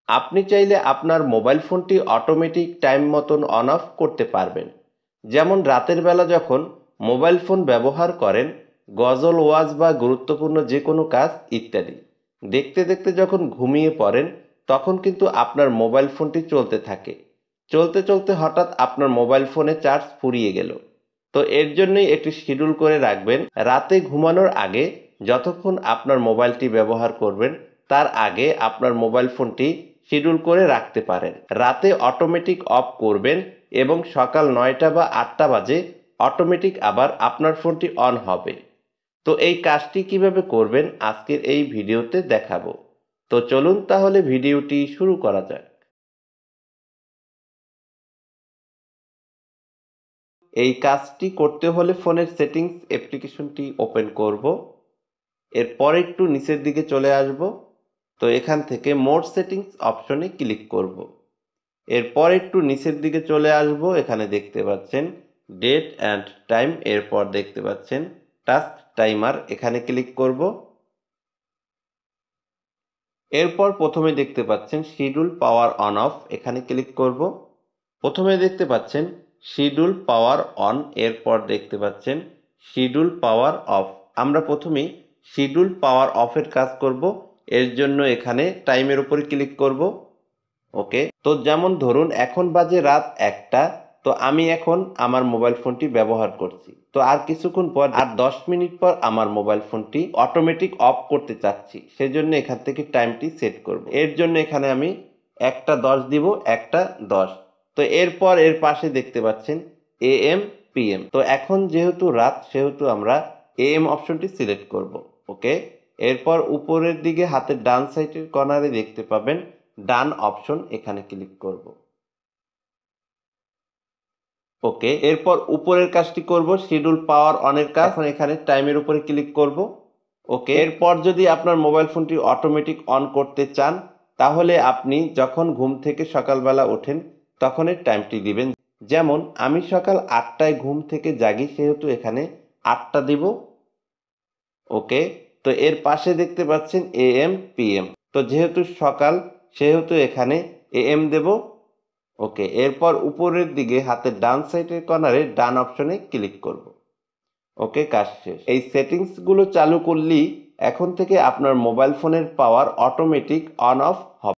আপনি চাইলে আপনার মোবাইল ফোনটি অটোমেটিক টাইম মতন অন অফ করতে পারবেন। যেমন রাতের বেলা যখন মোবাইল ফোন ব্যবহার করেন, গজল ওয়াজ বা গুরুত্বপূর্ণ যে কোনো কাজ ইত্যাদি দেখতে দেখতে যখন ঘুমিয়ে পড়েন, তখন কিন্তু আপনার মোবাইল ফোনটি চলতে থাকে। চলতে চলতে হঠাৎ আপনার মোবাইল ফোনে চার্জ ফুরিয়ে গেল। তো এর জন্যই একটি শিডিউল করে রাখবেন, রাতে ঘুমানোর আগে যতক্ষণ আপনার মোবাইলটি ব্যবহার করবেন তার আগে আপনার মোবাইল ফোনটি শিডিউল করে রাখতে পারেন। রাতে অটোমেটিক অফ করবেন এবং সকাল 9টা বা 8টা বাজে অটোমেটিক আবার আপনার ফোনটি অন হবে। তো এই কাজটি কিভাবে করবেন আজকের এই ভিডিওতে দেখাবো। তো চলুন তাহলে ভিডিওটি শুরু করা যাক। এই কাজটি করতে হলে ফোনের সেটিংস অ্যাপ্লিকেশনটি ওপেন করব। এরপর একটু নিচের দিকে চলে আসব। তো এখান থেকে মোর সেটিংস অপশনে ক্লিক করব। এরপর একটু নিচের দিকে চলে আসব। এখানে দেখতে পাচ্ছেন ডেট অ্যান্ড টাইম, এরপর দেখতে পাচ্ছেন টাস্ক টাইমার, এখানে ক্লিক করব। এরপর প্রথমে দেখতে পাচ্ছেন শিডিউল পাওয়ার অন অফ, এখানে ক্লিক করব। প্রথমে দেখতে পাচ্ছেন শিডিউল পাওয়ার অন, এরপর দেখতে পাচ্ছেন শিডিউল পাওয়ার অফ। আমরা প্রথমেই শিডিউল পাওয়ার অফের কাজ করব। এর জন্য এখানে টাইমের উপরে ক্লিক করব। ওকে, তো যেমন ধরুন এখন বাজে রাত 1টা। তো আমি এখন আমার মোবাইল ফোনটি ব্যবহার করছি। তো আর কিছুক্ষণ পর, আর 10 মিনিট পর আমার মোবাইল ফোনটি অটোমেটিক অফ করতে চাচ্ছি, সেজন্য এখান থেকে টাইমটি সেট করব। এর জন্য এখানে আমি 1টা 10 দিব, 1টা 10। তো এরপর এর পাশে দেখতে পাচ্ছেন AM PM। তো এখন যেহেতু রাত সেহেতু আমরা AM অপশনটি সিলেক্ট করব। ওকে, এরপর উপরের দিকে হাতের ডান সাইডের কর্নারে দেখতে পাবেন ডান অপশন, এখানে ক্লিক করব। ওকে, এরপর উপরের কাজটি করব, শিডিউল পাওয়ার অনের কাজ। এখন এখানে টাইমের উপরে ক্লিক করব। ওকে, এরপর যদি আপনার মোবাইল ফোনটি অটোমেটিক অন করতে চান, তাহলে আপনি যখন ঘুম থেকে সকালবেলা ওঠেন তখনের টাইমটি দিবেন। যেমন আমি সকাল 8টায় ঘুম থেকে জাগি, সেহেতু এখানে 8টা দিব। ওকে, তো এর পাশে দেখতে পাচ্ছেন AM PM। তো যেহেতু সকাল সেহেতু এখানে AM দেব। ওকে, এরপর উপরের দিকে হাতের ডান সাইডের কর্নারে ডান অপশনে ক্লিক করব। ওকে, কাজ শেষ। এই সেটিংসগুলো চালু করলেই এখন থেকে আপনার মোবাইল ফোনের পাওয়ার অটোমেটিক অন অফ হবে।